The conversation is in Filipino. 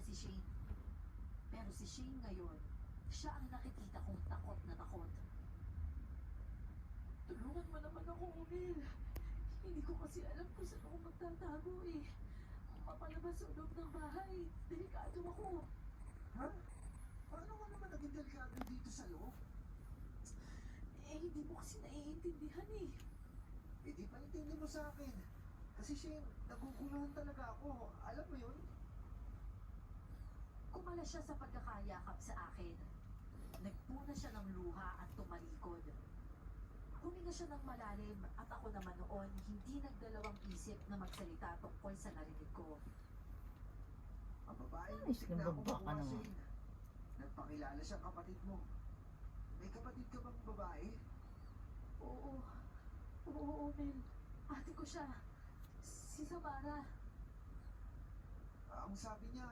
si Shane. Pero si Shane ngayon, siya ang nakikita kong takot na takot. Tulungan mo naman ako, Umil. Hindi ko kasi alam kung saan ako magtatago eh. Mapalabas sa loob ng bahay. Delikado ako. Ha? Paano ka naman naging delikado dito sa loob? Eh, hindi mo kasi naiintindihan eh. Eh di paintindi mo sa akin. Kasi Shane, naguguluhan talaga ako. Alam mo yun? Kumala siya sa pagkakayakap sa akin. Nagpuna siya ng luha at tumalikod. Huminga siya ng malalim at ako naman noon hindi nagdalawang isip na magsalita tungkol sa narinig ko. Ang babae mo, Ayos tignan na ako baba ka makuha, naman. Shane. Nagpakilala siyang kapatid mo. May kapatid ka bang babae? Oo. Oo, Mel. Ate ko siya. Si Samara. Ang sabi niya,